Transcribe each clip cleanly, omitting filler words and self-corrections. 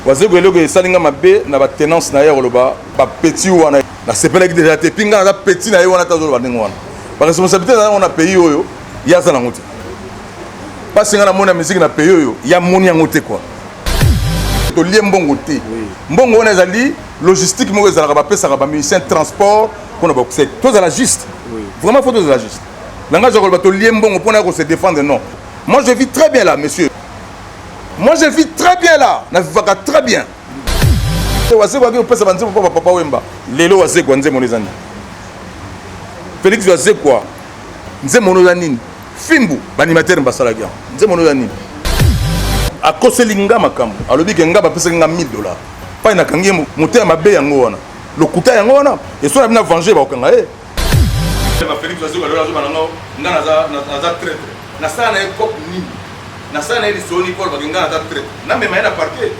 waze ko eloko esalinga mabe na ba tenance na yero loba ba petit wana na sepela ki déjà te pinga na petit na yona ta zo ba ndingo wana ba responsabilité na on a pays oyo ya za na ngote pas singa na mona musique na pays oyo ya moni ngote quoi to liembongo te mbongo wana ezali logistique moko ezalaka ba pesa ka ba musicien transport pour na ba c'est tout à la juste vraiment faut de la juste langage ko ba to liembongo pour na ko se défendre non moi je vis très bien là monsieur. Moi je vis très bien là, na vivaka très bien. Wase kwa pesa banze papa wemba. Lelo wase kwa nze monezani. Félix wase kwa nze monozani. Fimbu banimateur mbasala gya. Nze monozani. Akoselinga makambo. Alobi ke nga ba pesa nga $1000. Pa ina kangi moteur mabe yango wana. Lokuta yango wana. Et so na bina venger ba okanga eh. Ba Félix wase kwa lelo azobana nga naza traître. Na sana na ekop nini. Na sana ili soni kwa bagengana ta traite na mema ina parquet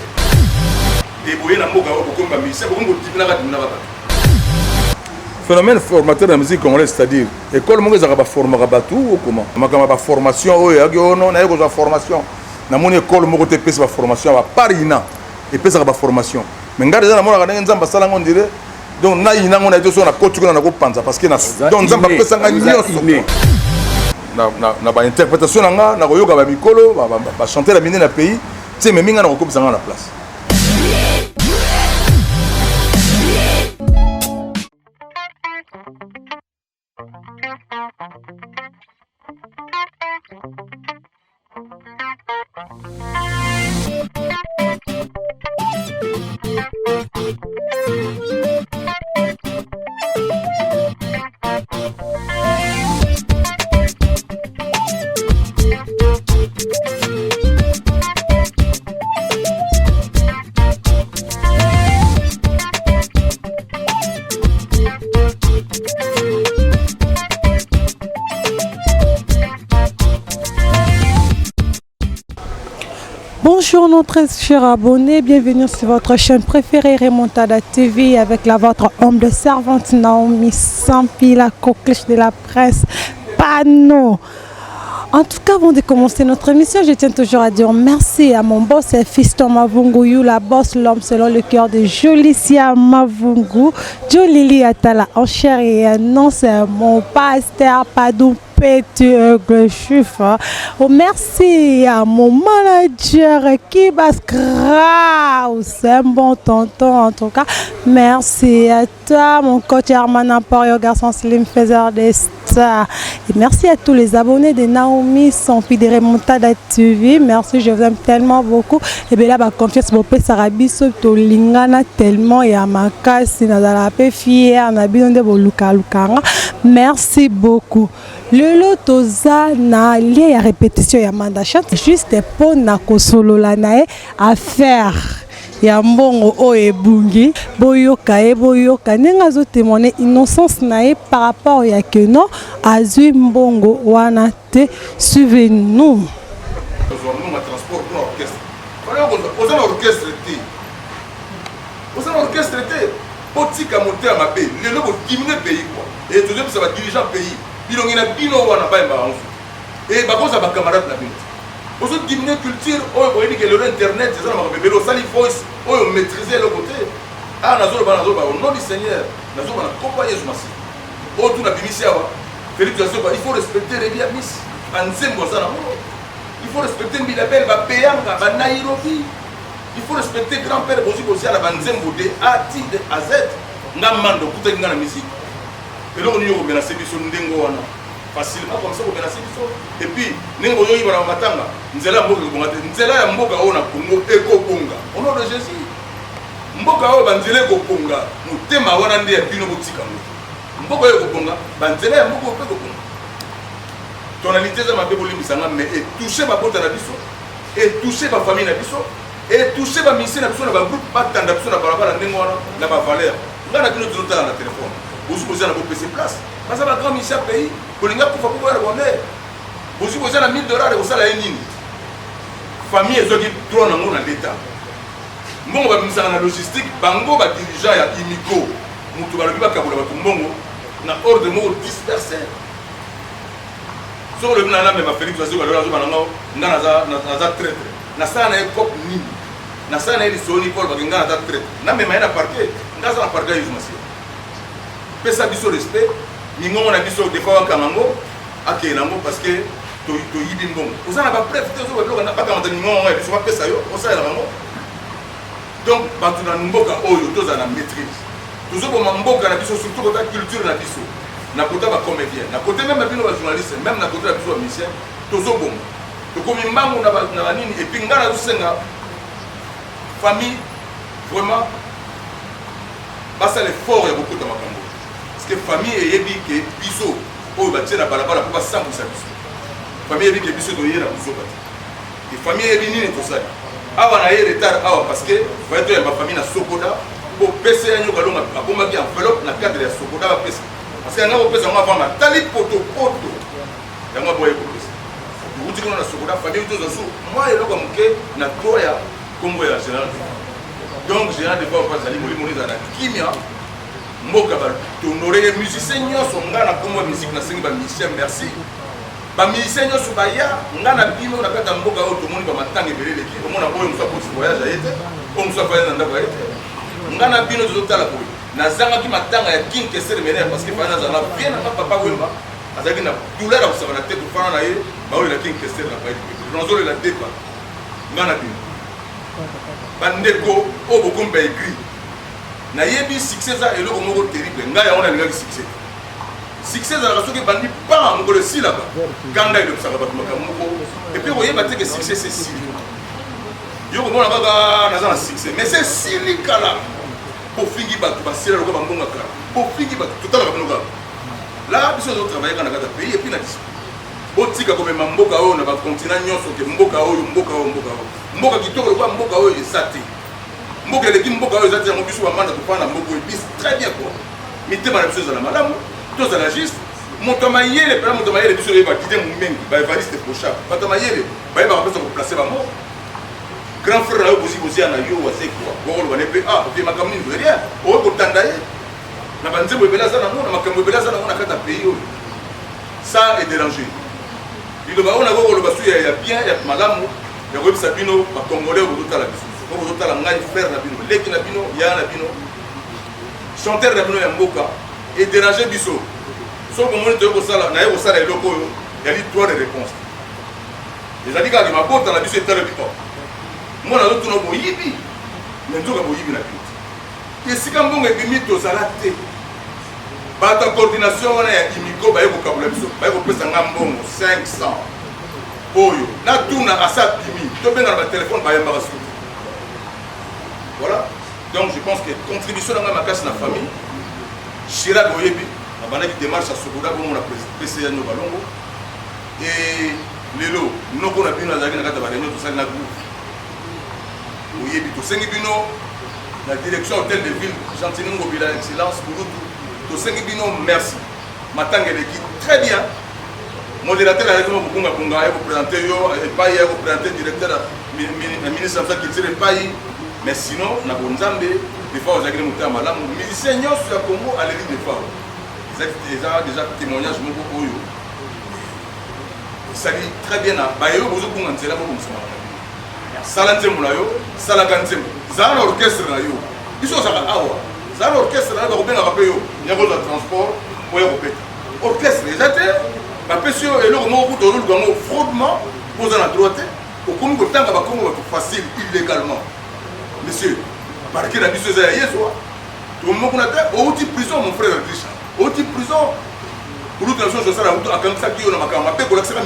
deboyer na mboka ko komba mise ko ngo tipina ka dimina baba phénomène formateur de la musique congolaise c'est-à-dire école mongo za ba former ka batu ou comment makama ba formation oyo yaki ono na yeko za formation na moni école moko te pesa ba formation ba parina et pesa ba formation mais ngade za na mona ka nzamba sala ngo ndire donc na ina ngo na to so na kotuko na ko panza parce que na donc nzamba pesa nga nyoso na ba interprétation nanga na koyoka ba mikolo ba chanter la mine na pays tu mais minga na ko kopesa nga na place. Bonjour nos très chers abonnés, bienvenue sur votre chaîne préférée Remontada TV avec votre homme de servante Naomi Sampi, la coqueluche de la presse Pano. En tout cas, avant de commencer notre émission, je tiens toujours à dire merci à mon boss, Fiston Mavungu, la boss, l'homme selon le cœur de Jolicia Mavungu, Jolili Atala, en chair et en os, mon pasteur Padou. Oh, merci à mon manager Kibas Kraus, un bon tonton en tout cas. Merci à toi, mon coach Arman Emporio, garçon slim, faiseur des stars. Et merci à tous les abonnés de Naomi Sampi de Remontada TV. Merci, je vous aime tellement beaucoup. Et bien là, ma confiance, mon père Sarabiso, Tolingana tellement et à ma casse, Nazala peu fier, on a besoin de vos Lukanga. Merci beaucoup. Le lotoza na lié à répétition ya mandachat juste pour na kosolo la nae à faire ya mbongo o ebungi boyoka nenga zo témoigner innocence nae par rapport ya que non azui mbongo wana te suivez-nous. Orchestre potika monter à ma paix le logo diminuer pays quoi et tout ça va diriger pays bilongina bino wana ba mba ensuite et ba koza ba camarade na bino ozo diminuer culture oyo boyini que le internet ça na ba bebelo sali voice oyo maîtriser le côté ah nazo ba au nom du Seigneur nazo ba na compagnie jumasi o tout na bimisia wa Félix Asoba il faut respecter les biens miss anzembo ça na il faut respecter Bilabel ba peyanga ba Nairobi. Il faut respecter grand-père aussi à la banzembo de A de à Z. Ngamando kuta ngana musique. Et là on y a menacé biso ndengo wana. Facilement comme ça on menacé biso. Et puis nengo yo ibara matanga. Nzela mboka konga te. Nzela ya mboka ona Congo eko konga. Au nom de Jésus. Mboka o banzele ko konga. Mutema wana ndi ya bino botika ngo. Mboka yo ko konga, banzela ya mboka ko konga. Tonalité za mabebo limbisanga mais et toucher ba bota na biso. Et toucher ba famille na biso. Et toucher ma mission na biso na ba groupe pas tanda biso na balabala ndengo wana na ba valeur ngana kino tozota na téléphone bozu boza na bo PC place parce que ba grand mission pays bolinga kufa ko ya bonne bozu boza na $1000 ko sala nini famille ezoki droit na ngona l'état mbongo ba misana na logistique bango ba dirigeant ya imiko mutu ba lobi ba kabola ba mbongo na ordre mo disperser sur le plan là mais ma Félix Asoba là zo bananga ngana za traître na sana na ekop nini na ça na Sony Paul bakinga na traite na même na parquet ngaza na parquet yuzumasi pesa biso respect ningo na biso de fois kanango akelango parce que to yibi mbongo ozana ba preuve te zo ba na bakamata ningo na biso ba pesa yo osala bango donc batu na mboka oyo toza na maîtrise toujours pour mboka na biso surtout côté culture na biso na côté ba comédien na côté même bino ba journaliste même na côté na biso ba musicien toujours bon to komi mbangu na nini et puis ngana rusenga famille vraiment basa l'effort ya beaucoup de makambo parce que famille eyebi ke biso oyo batie na balabala po basambwisa biso famille eyebi ke biso toye na biso bati et famille eyebi nini tosali awa na ye retard awa parce que voye toyamba famille na sokoda po pesa ya nyoka longa abomaki enveloppe na cadre ya sokoda bapesa parce que yanga kopesa yango avanga tali potopoto yango aboye kopesa uti kuna na sokoda famille toza su mwa eloko moke na droit ya kombo ya général donc général de fois bazali molimo eza na kimia mboka batonore musicien nyonso nga na kombo ya musique nasengi bamusicien merci bamusicien nyonso baya nga na bino na kati ya mboka oyo tomoni bamatanga ebele eleki omona oyo mosu akoti voyage aye te oyo mosu afali na ndako aye te nga na bino tozotala boye nazangaki matanga ya king keser menere parce que fali nazala bien nanga papa wemba azalaki na douleur ya kosaba na te tofana na ye baoyo na king keser na baye nazolela depa nga na bino bandeko oyo bokomba egri nayebi succès eza eloko moko terrible ngai yango nalingaki succès ezalaka soki ebandi pa mokolo esilaka kanga elobisaka bato makambo moko epuis koyeba te ke succès se sili yo komona kaka naza na succès mais se sili kala pofingi bato basila lokola bambonga kala pofingi bato totalaka bino kaka la biso ezotravaille kaka na kati ya pays epuis na discipline botika komema mboka oyo na bacontinent nyonso ke mboka oyo mboka kitoko lokola mboka oyo eza te mboka eleki mboka oyo eza te yango biso bamanda tofana na mboka oyo bis très bien quoi mitema na biso ezala malamu tozala juste moto mayele mpena moto mayele biso oyeba dide momengi baevariste pocha bato mayele bayebaka mpenza koplace bango grand frère na yo boziya na yo wase kwa bokoloba ne mpe otie makambo nini rien oyo kotanda ye na banzembo ebele aza nango na makambo ebele aza nango na kati ya pays oyo ça est dérangé liloba oyo nako koloba su ya bien ya malamu ya koyebisa bino bacongolais oyo bozotala biso oyo bozotala ngai frère na bino leki na bino ya na bino chanteur na bino ya mboka edérange biso soki omoni toye kosala naye kosala eloko oyo ya litoire de réponse ezali kaka mabota na biso etalebi o mona azotuna boyibi me nzoka boyibi na bino esika mbongo ebimi tozala te bato ya coordination wana ya imiko baye kokabula biso baye kopesa nga mbongo 500 oyo natuna asa bimi tobenga na batelefone bayambaka suki voilà donc je pense que contribution na ngai makasi na famille Chirac oyebi abandaki démarche ya sokoda bomona pesa ya nyo balongo et lelo noko na bino azalaki na kati ya bareunion tosali na groupe oyebi tosengi bino la direction hôtel de ville Gentini Ngobila excellence Bulutu tosengi bino merci matanga eleki très bien modérateur ayaki mo bokungakunga aye koprésente yo epai aye koprésente directeur ministre ya culture epai mais sinon na bonzambe des fois ozalaki ne motema malamu musicien nyonso ya Congo aleli des fois eza déjà témoignage moko oyo esali très bien na baye oyo bozokunga nzela bobomisa na sala nzembo na yo salaka nzembo zala na orchestre na yo biso ozalaka awa zala na orchestre na yo bakobengaka mpe yo ya kozwa transport oya kobeta orchestre eza te bapesi yo eloko moko kuta ozoluka yango fraudement mpo oza na droit te okomi kotanga bakongo bato facile illégalement monsieur parquet na biso eza ya yesu tomokuna te outi prison mon frère Richard outi prison oluti na biso josala akangisaki yo na makambo mabe kolakisaka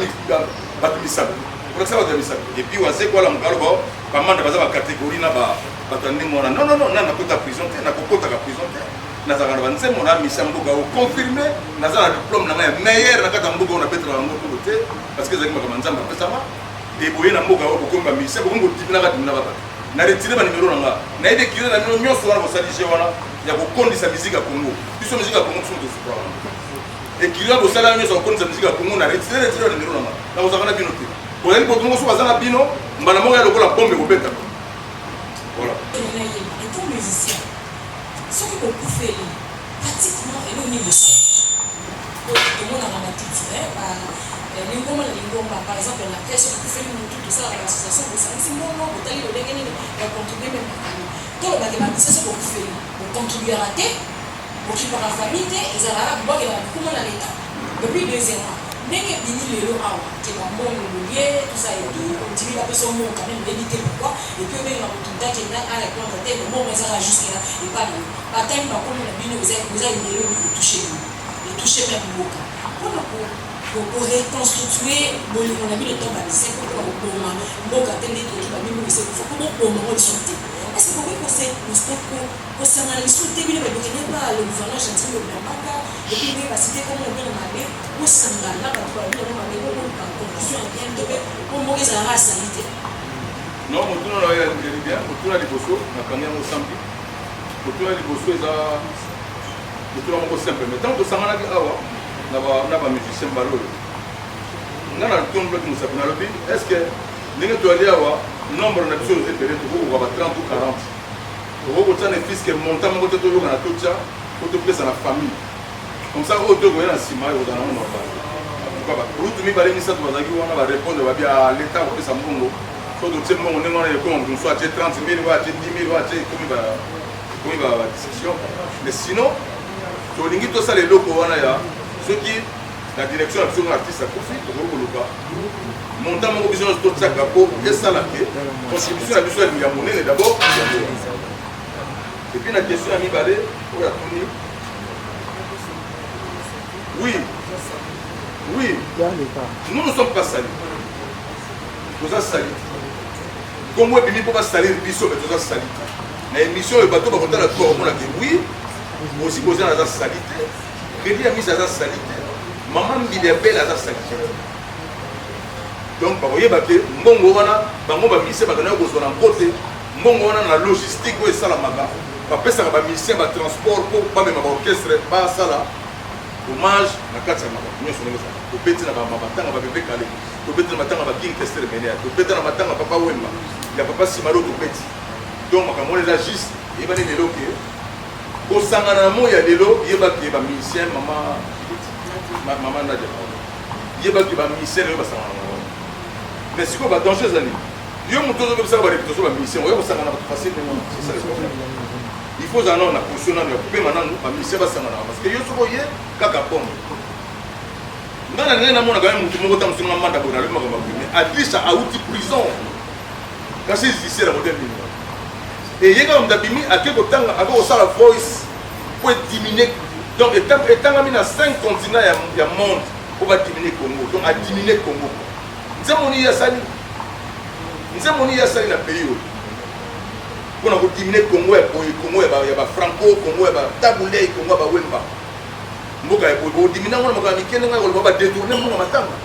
bato misato kolakisaka bato ya misato epuis wase kwala mokaloba bamanda baza bacatégorie na bato ya ndenge wana non na nakota prison te nakokotaka prison te nazalaka na banzembo na misa mboka oconfirme naza na diplôme na ngai meilleur na kati ya mboka oyo nabetela yango tolo te parce que ezalaki makambo nzambe apesama eboye na mboka oyo bokomi bamisa bokomi kodimina dimina babato na retire ba numéro nanga na ide kire na bino nyonso wana bosali je wana ya kokondisa musique ya Congo biso musique ya Congo tuso supra et kire bosala nyonso kokondisa musique ya Congo na retire ba numéro nanga na bozaka na bino te boyali boto ngo so bazana bino mbala moko ya lokola bombe kobeta voilà et pour musicien ce que vous pouvez pratiquement et au niveau ça tout le monde a la culture par exemple la pièce que vous faites tout ça l'association vous savez c'est mon nom vous allez le dégainer le bâtiment, c'est ce qu'on fait. On contribue à rater, on qui par la famille, ils ont la boîte et la comment dans l'État. Depuis 2 ans, n'est-ce pas fini le lot qui est dans mon mobilier, tout ça et tout, on dit la personne mot quand même, méditer pourquoi, et puis on met dans le temps qui est à la plante de terre, le mot, mais ça va jusqu'à là, et pas là. Pas tant que comme on a bien, vous avez une élo, vous touchez nous, et touchez même le mot. Pour reconstituer, on a mis le temps à l'essai pour atteindre des trucs, il faut pour moment de santé. Est-ce que vous pensez que ça m'a insulté, mais vous ne pas le gouvernement gentil de la banque, et puis vous citer comme on vient de m'aller, où ça m'a là, pour aller dans ma maison, en condition bien de pour mourir à la sanité. Non, on tourne là, il y a bien, on tourne à l'Ibosso, on a gagné un samedi. On tourne à l'Ibosso, on tourne à simple. Mais tant que ça m'a dit, on a un musicien ballot. On a le tour de nous sapiner. Est-ce que nous allons aller avoir nombre de choses repérées pour 30 ou 40? Pour vous, les fils qui montent à mon côté de l'eau dans la toucha, pour te placer dans la famille. Comme ça, vous devez aller à Sima et vous allez en faire. Pour vous, vous allez ça, vous allez répondre à l'État pour que ça m'ongo. Faut que vous ayez comme soit 30 000, 10 000, comme il va avoir discussion. Mais sinon, tu as tout ça les locaux. Ce qui, la direction de l'artiste a profité pour le cas. Montant mon besoin de tout ça, et ça la clé. Contribution à l'histoire de Yamoune d'abord. Et puis la question à Mibalé, pour la tournée. Oui, nous ne sommes pas salis. Nous sommes salis. Comme moi, je ne peux pas salir le biseau, mais nous sommes salis. Mais l'émission, le bateau va compter la corps. On a dit oui, aussi posé dans la salité. Crédit a mis à la salité. Maman me dit des belles à la salité. Donc, vous voyez, Mbongo wana, bango ba mission ba kana ko zona côté, Mbongo wana na logistique ou ça la maga. Ba pesa ba mission ba transport pour ba même ba orchestre ba sala. Hommage na katsa maga. Nous sommes là. To peti na ba matanga ba bébé calé. To peti na matanga ba king tester menia. To peti na matanga papa Wemba. Ya papa Simalo to peti. Donc makamole la juste, il va les loquer. Au sangana mo ya lelo, yeba ki ba mission maman Nadia. Yeba ki ba mission le ba sangana. Mais si vous avez danger, il y a un peu de ça, mission. Il faut que nous position la mission parce que yo soko ye kaka pom. Ngana ngena mona quand même mutu moko tam sunga manda bona le makamba mais à least à outil prison. Quand c'est ici la modèle. Et yega ndabimi akeko tanga ako sala voice pour diminuer. Donc étant mis dans 5 continents il y a monde pour diminuer Congo. Donc à diminuer Congo. Nous avons dit na pays pour nous diminuer Congo et Franco, Congo et Taboulé, Congo et Wemba. Nous avons diminué on détourner mon matanga.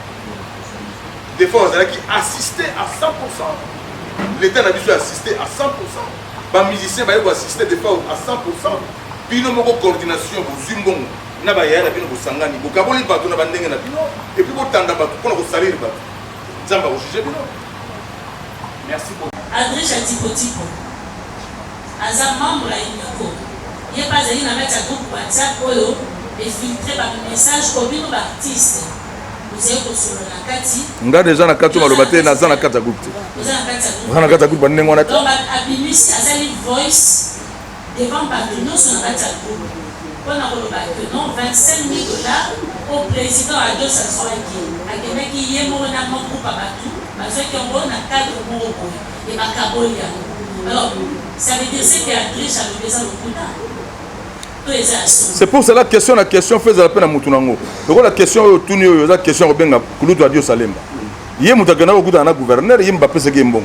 Des fois, on a qui assister à 100%. L'État n'a besoin d'assister à 100%. Les musiciens vont assister des fois à 100%. Puis nous avons coordination pour Zumbong. Nous avons Sangani. Nous avons et puis nous avons salir. Merci beaucoup. Adrien Chatipotipo, Aza membre à Inoko, il n'y a pas de groupe WhatsApp et filtrer par message au bino d'artiste. Vous êtes sur la Kati. Nga déjà na katu malobate na za na kata groupe. Vous êtes na kata groupe banne ngona. Donc Abimis Azali voice devant Patrinos sur la kata groupe. On a relevé que non, $25,000 au président Ado Sassouaki. A quelqu'un qui est mort dans mon groupe à Batou, parce qu'il y a un cadre pour et ma cabolia. Alors, ça veut dire que Adrien a besoin de coup. C'est pour cela que la question fait la peine à Moutounango. Donc la question est tournée, la question est bien Kouloutou Adio Salemba. Il y a Moutakana au goût d'un gouverneur, il y a Mbappé Seguembon.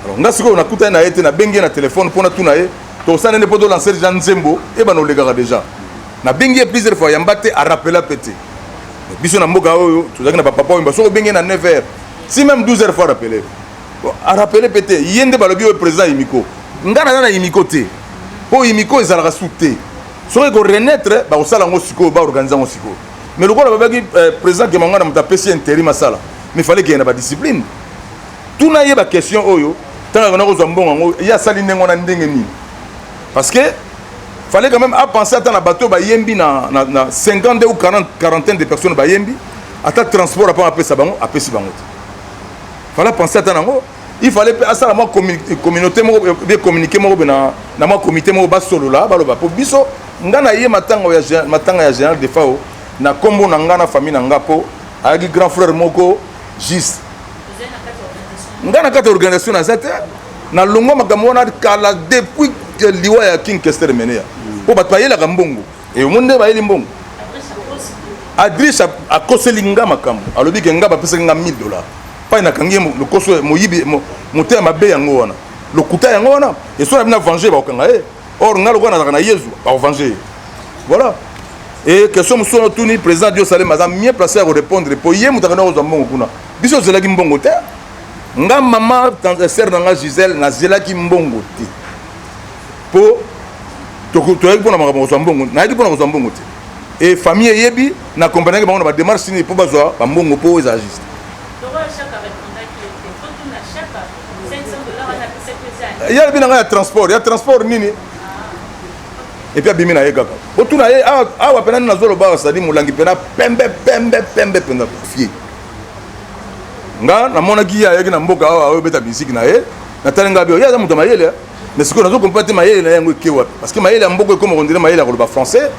Alors, on a coupé un été, on a bengé un téléphone pour nous. To ça n'est pas de lancer Jean Zembo et ben on les gars déjà na bengi plusieurs fois yambate a rappeler à pété biso na mboka oyo to zaki na papa oyo baso bengi na 9h si même 12h fois rappeler a rappeler pété yende balobi au président Imiko ngana na Imiko te po Imiko ezala souté so ko renaître ba osala ngo siko ba organiser ngo siko mais le gars babaki président ke mangana mta pesi intérim masala mais fallait qu'il y ait une discipline tout na yeba question oyo tanga na ko zambonga ngo ya sali nengo na ndenge ni. Parce que fallait quand même penser à un bateau bayembi na 50 ou 40 de personnes bayembi à ta transport après ça bango après si bango. Fallait penser à tango il fallait asala moi communauté mo bien communiquer mo na moi comité mo ba solo là baloba po biso ngana ye matanga ya général de fao na kombo na ngana famille na ngapo avec grand frère moko juste ngana kata organisation na zate na longo makambo na kala depuis que liwa ya King Kester menea po batayela ka mbongo e monde ba yeli mbongo Adriche a koselinga makambo alobi ke ngaba pesa nga $1000 pa na kangi le koso moyibi moté mabe yango wana le kuta yango wana et so na bina venger ba kanga or ngalo kana na Yesu ba venger voilà et question muso tuni président Dio Salem a mieux placé à répondre pour yé mutaka na mbongo kuna biso zelaki mbongo te nga mama dans sœur nga Gisèle na zelaki mbongo te po to yaki pona makambo zo mbongo na yaki pona zo mbongo te et famille yebi na compagnie bango na démarche ni po bazwa ba mbongo po eza juste il y a bien transport nini et puis abimi na yeka ko tuna ye awa pena na zolo ba sadi mulangi pena pembe fie nga na mona ki ya yeki na mboka awa beta bisiki na ye na talenga bio ya za muto mayele mais ce que nous compter mayele na yango kewa parce que mayele mboko comme on dirait mayele ko ba français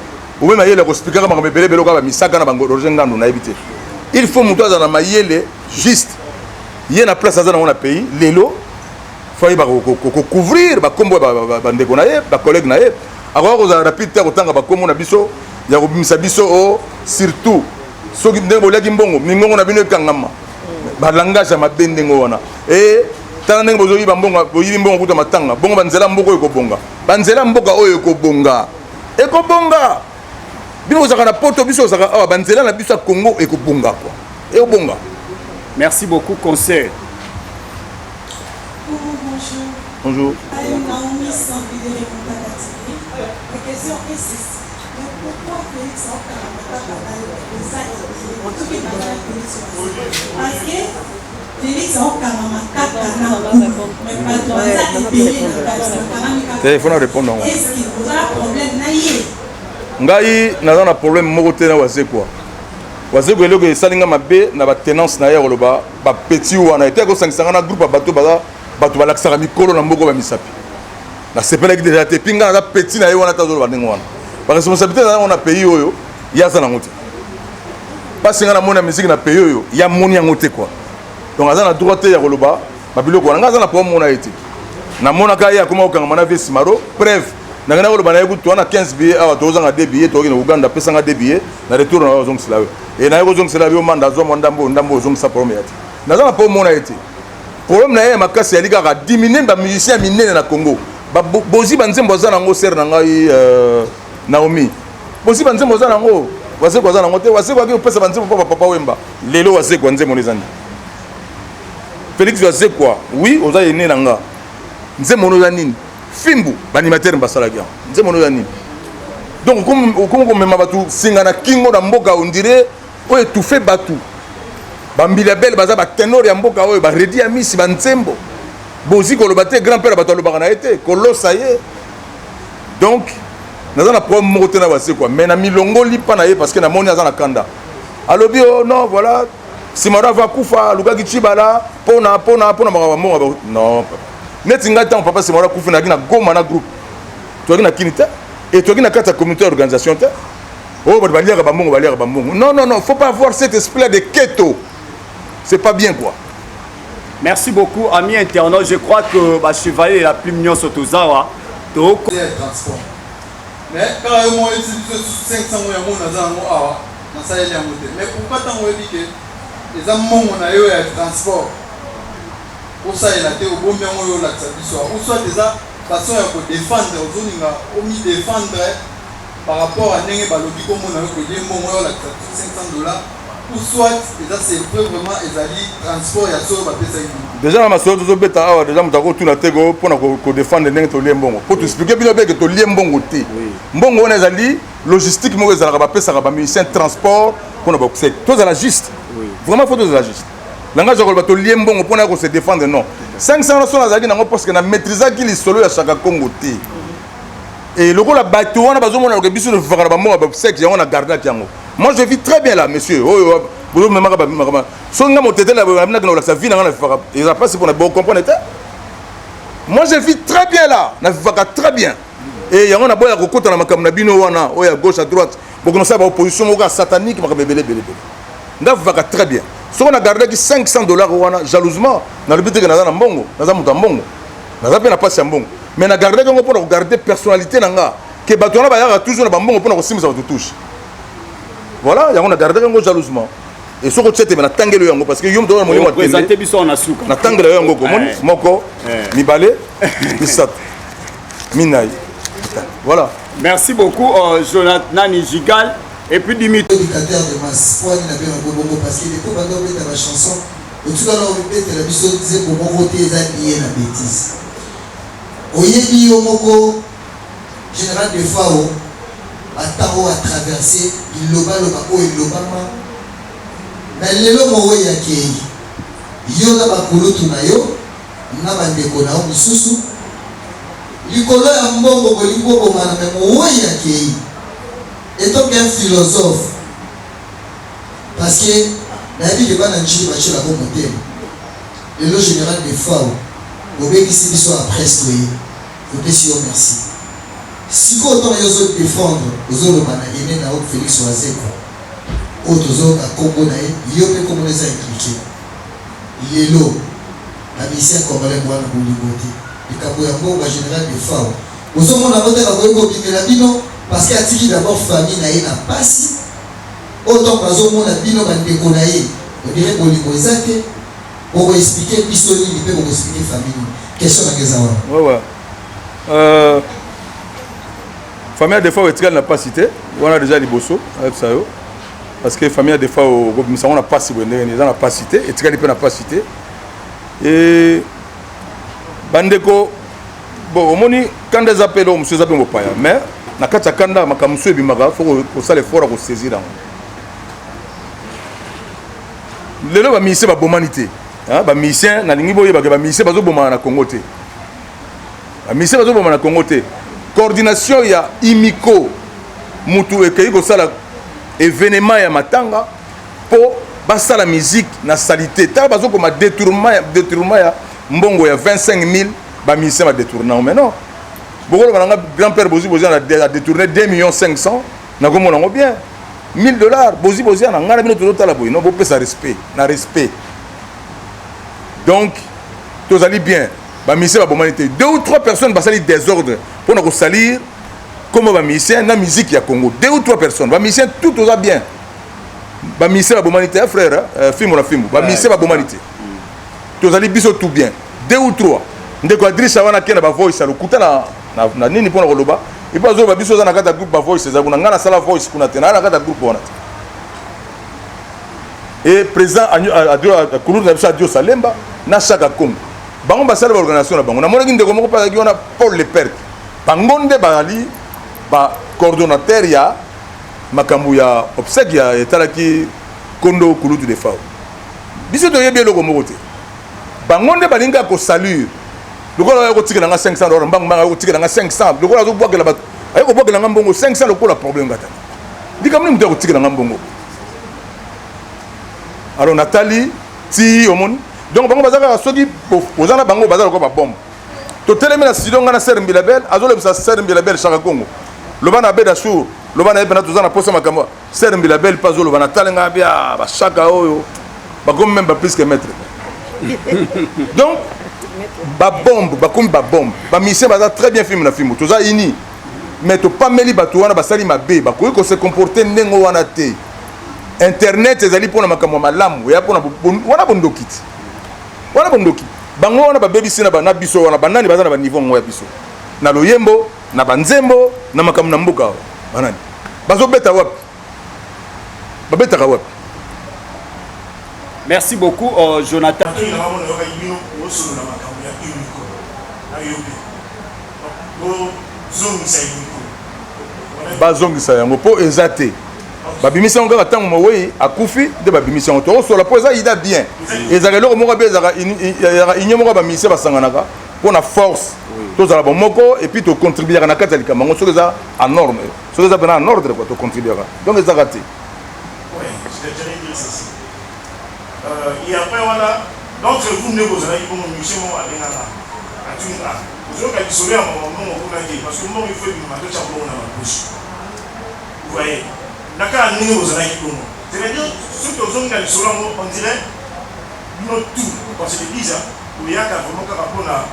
ou même mayele ko expliquer comment bebele belo ka ba misaka na bango rojenga ndo na ebité il faut muto za na mayele juste ye na place za na on pays lelo faut ba ko couvrir ba kombo ba ndeko na ye ba collègue na ye alors ko za rapide ko tanga ba kombo na biso ya ko bimisa biso o surtout soki ndebo laki mbongo mingongo na bino kangama ba langage ma bendengo wana et tala ndenge bozo yiba mbongo boyibi mbongo kuta matanga bongo banzela mboko ekobonga banzela mboka oyo ekobonga bino zaka na poto biso zaka awa banzela na biso Congo ekobonga quoi ekobonga. Merci beaucoup conseil. Bonjour. Naomi Sampidere Montagatini. La question est ceci. Mais pourquoi Félix parce que Félix téléphone répondre en est-ce qu'il y a un problème ngai naza na problème moko te na wazekwa wazekwa eloko esalinga mabe na batenance na ye koloba bapeti wana ete kosangisanga na groupe ya bato balakisaka mikolo na mboko bamisapi nasepelaki deja te epi ngai naza peti na ye wana te azoloba ndenge wana baresponsabilité na yango na pays oyo ye aza nango te mpasi ngai namoni ya misiki na pays oyo ya moni yango te kua donc aza na droit te ya koloba babiloko wana ngai aza na problème mona ye te namonaka ye akoma kokangama na vesi maro preuve nangana koloba na ye kutu wana 15 billets awa tozanga 2 billets tokoki na uganda apesanga 2 billets na retour na ozongisela yo e na ye kozongisela yo manda azomwa ndambo ozongisa problème ya te naza na problème mona ye te problème na ye makasi yali kaka diminue bamusicien minene na Congo bozi banzembo aza nango sere na ngai Naomi bozi banzembo aza nango waseko aza nango te waseko aki opesa banzembo mpo papa wemba lelo waseko nzembo nezani Félix wasekwa oui oza yene na nga nzembo noza nini fimbu banimatere basalaki yango nzembo noza nini donc okomi komema bato singa na kingo na mboka ondire oyo etufe bato bambili ya bele baza batenor ya mboka oyo baredi ya misi banzembo bozi koloba te grand père bato alobaka na ye te kolosa ye donc naza na problème moko te na base quoi mais na milongoli mpa na ye parce que namoni aza na kanda alobi o non voilà simaro ava kufa alukaki cibala pona makambo mbongo non neti ngai ntango papa simaro akufi naki na goma na groupe toyaki na kini te et toyaki na kati ya communauté d'organisation te oyo bato baliaka bambongo non faut pas avoir cet esprit là de keto c'est pas bien quoi. Merci beaucoup, amis internautes. Je crois que Chevalier est la plus mignonne sur Tozawa. Donc, mais quand il y a 500 mais pourquoi tant on dit que les amants on a eu un transport pour ça il a été au bon bien on l'a ou soit déjà façon à défendre aux défendre par rapport à n'engue balobi comme on a eu que les mots $500 ou soit c'est vraiment transport ya so déjà na masolo to beta awa déjà mutako tuna tego pona ko défendre ndenge to liembongo pour te expliquer bino beke to liembongo te mbongo on ezali logistique mo ezala ba pesa ba musicien transport pona ba kusek to za la juste vraiment faut to za la juste langage ko ba to liembongo pona ko se défendre non 500 so na zali nango parce que na maîtriser ki li solo ya chaka Congo te et le ko la bato wana bazomona ko biso de fakara ba mo ba kusek yango na garder yango. Moi je vis très bien là monsieur bozo même makama so nga motete la na na sa vie na na FIFA ils a pas c'est pour bon comprendre. Moi je vis très bien là, na FIFA très bien. Et yango na boya kokota na makam na bino wana o ya gauche à droite bokono sa ba opposition moka satanique makam belé. Na FIFA très bien. So on a gardé que $500 wana jalousement na le but que na mbongo, na muta mbongo. Na pe na passe ya mbongo. Mais na gardé ngo pour garder personnalité nanga que bato na ba ya toujours na mbongo pour na kosimisa ba touche. Voilà, on a gardé ngo jalousement. Et ce que tu sais, tu tangelo yango parce que yom do mo présenter biso na suka. Na tangelo yango ko moko mibale bisat. Minai. Voilà. Merci beaucoup Jonathan Nijigal et puis Dimitri. Éducateur de masse. Pour aller na bongo parce que depuis bando beta la chanson, tout à l'heure répète la biso disait pour mon côté ça lié la bêtise. Oyebi yomoko général de Fao atao a traversé iloba o ilobama na lelo mowe ya kei yo na bakulutu na yo na bandeko na yo misusu likolo ya mbongo bolingo bomana me mowe ya kei etant qu'un philosophe parce que nayebi ke bana njili bacela bo motema lelo général de Fao bobekisi biso après toye topesi yo merci sikoyo ntongo yo ozodéfendre ozoloba na ene na oyo Félix Wazeko oyo tozoyoka nkombo na ye yo mpe nkombo eza implike lelo bamisien congolais mwana bolingo te likambo yango bagénéral de Fao ozomona botaka koyeba obimela bino parce que atiki d'abord famille na ye na pasi oyo ntongo bazomona bino bandeko na ye odire bolingo eza te bokoexplike biso nini mpe bokoexplike famille nini question nanga eza wana. Famille des fois n'a pas cité, on a déjà les bosso avec ça parce que famille des fois on n'a pas cité, on n'a pas cité et Tigani n'a pas cité et bandeko bon au moni quand des appels on se appelle pas mais na kata kanda makamuso et bimaga faut que ça les fort à saisir là le lo ba ministère ba bomanité hein ba ministère na lingi boye ba ministère ba zo bomana na Congo te ba ministère ba zo bomana na Congo te. Coordination ya imiko mutu ekei ko sala événement ya matanga po basa la musique na salité ta bazo ko ma détournement ya mbongo ya 25000 ba ministère ma détournement mais non bokolo bananga grand-père Bozi a détourné 2,5 millions na ko mona ngo bien $1000 Bozi na ngana bino to tala boy non bo pesa respect na respect donc tous allez bien ba ministère ba bomanité 2 ou 3 personnes basali désordre pour nous salir comme ba ministère na musique ya Congo 2 ou 3 personnes ba ministère tout va bien ba ministère ba bomanité frère film na film ba ministère ba bomanité tous allez biso tout bien 2 ou 3 ndeko Adrissa wana kena ba voice à lokuta na nini pour na loba et pas zo ba biso za na kata groupe ba voice za kuna ngana sala voice kuna tena na kata groupe wana et président a Kulu na biso Adio Salemba na Chaka Congo bango basala organisation na bango na mona nginde ko moko pa kiona Paul Le Perc bangonde bali ba coordonnateur ya makambu ya obsèque ya etalaki kondo kulutu de Fao biso to yebelo ko moko te bangonde balinga ko saluer lokola ya ko tikela nga $500 mbanga ko tikela nga 500 lokola zo bwakela ba ay ko bwakela nga mbongo 500 lokola problème ngata dikamni mtu ko tikela nga mbongo alors Nathalie ti omoni donc bango bazaka soki ozana bango bazala ko ba bombe to telemi na studio ngana Ser Mbilabel azole bisa Ser Mbilabel Chaka Congo lobana beda sou lobana epena tozana posa makambo Ser Mbilabel pas zo lobana talenga bia ba Chaka oyo ba comme même pas plus que maître donc ba bombe ba comme ba bombe ba mission baza très bien film na film toza ini mais to pas meli ba to wana ba sali mabe ba ko se comporter nengo wana te internet ezali pona makambo malamu ya pona wana bondokiti wana bondoki bango wana ba baby sina ba na biso wana banani bazana ba niveau ngo ya biso na loyembo na banzembo na makambo na mbuka banani bazo beta wapi ba beta ka wapi. Merci beaucoup Jonathan. bazongisa yango po ezate babimisa ngo kaka tango mowe akufi de babimisa ngo to so la poza ida bien ezaka loko moko be ezaka inyo moko bamisa basanganaka pona force to za bon moko et puis to contribuer na kata likamba ngo soza en norme soza bena en ordre quoi to contribuer donc ezaka te. Ouais, je vais dire ceci. Et après, voilà, d'entre vous, ne vous allez pas me musée, moi, à Benana. À Tunga. Vous avez qu'à sauver un moment où vous l'avez, parce que moi, il faut que vous m'avez déjà bon dans la bouche. Vous voyez, Naka, nous, vous allez pas. C'est-à-dire, ceux qui ont gagné sur l'homme, on dirait, nous tout, quand c'est l'église, où il y a vraiment qu'à rapport à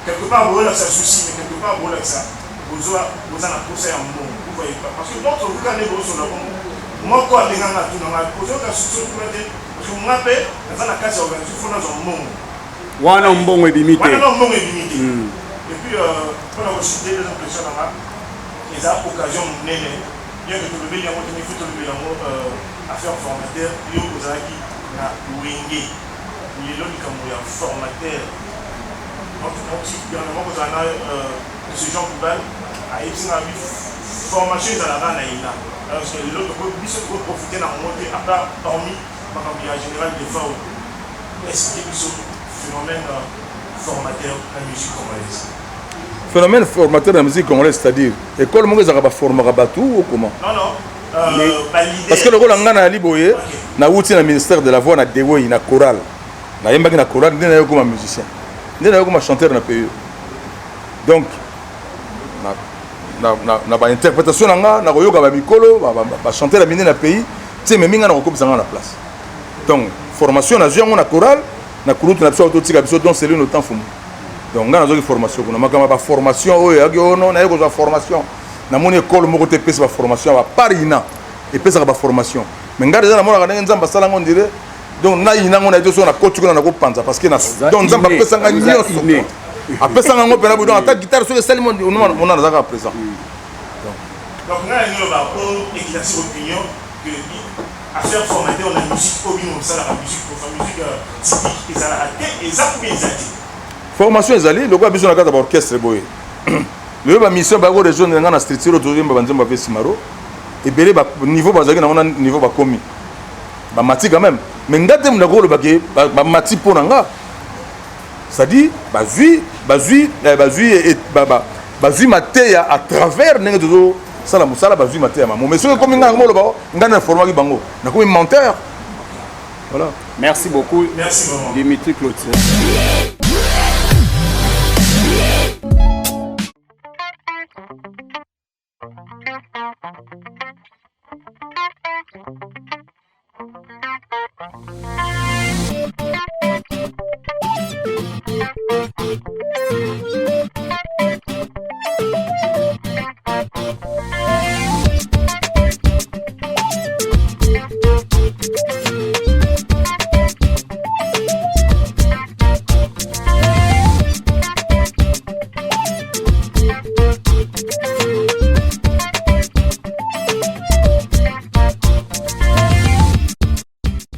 quelque part, vous avez ça souci, mais quelque part, vous avez ça. Vous avez un procès à un moment. Vous voyez pas. Parce que d'autres, vous gagnez sur le moment. Moi, quoi, les gens, tout dans la position, parce que je me rappelle, dans la case organisée, il faut dans un moment. Wana mbongo ebimite. Wana mbongo ebimite. Et puis, pour la rechuter les impressions là-bas, ils ont occasion de mener. Bien que tout le monde ait un faut le affaire formateur, il y a des gens qui ont wingé. Il y a des gens formateur. Donc, si gouvernement vous en a M. Jean Poubal, a été une formation dans la RANAïna. Parce que l'autre peut profiter d'un moment à part hormis par un général de FAO. Est-ce qu'il y a un phénomène formateur de la musique congolaise? Phénomène formateur de la musique congolaise, c'est-à-dire école mongolaise a formé Rabatou ou comment? Non, non. Parce que le rôle en Ghana à Liboye, na outil na ministère de la voix na Dewoy na chorale. Na yembaki na chorale, n'est pas comme musicien. N'est pas comme chanteur na pays. Donc na ba interprétation nga na koyoka ba mikolo ba chanter la mine na pays, tu sais mais minga na ko ça na place. Donc formation na zio na chorale na kurutu na biso autotika biso donc c'est le temps fumu. Donc nga na zo formation kuna makama ba formation oyo agyo no na yeko za formation na moni école moko te pesa ba formation ba parina et pesa ba formation. Mais nga déjà na mona ka nzamba sala ngo ndire donc na ina ngo na zo na coach kuna na ko panza parce que na donc nzamba pesa nga nyoso. Après ça, on a une guitare sur le salut, on a déjà présent. Donc, on a une éclaircie opinion que affaire formateur, on a une musique opinion, ça la musique pour la musique typique, et ça la et ça pour les aider. Formation est allée, le gars a besoin d'un orchestre. Le gars a mission de région de la structure autour de la Simaro et belé niveau basé dans un niveau commis. Mati quand même. Mais on a des rôles qui mati pour nanga. C'est-à-dire, bazui mateya à travers nengezo sala musala bazui mateya maman. Mais ce que comme ngana ngolo ba ngana format ki bango. Na comme menteur. Voilà. Merci beaucoup. Merci vraiment. Dimitri Cloutier.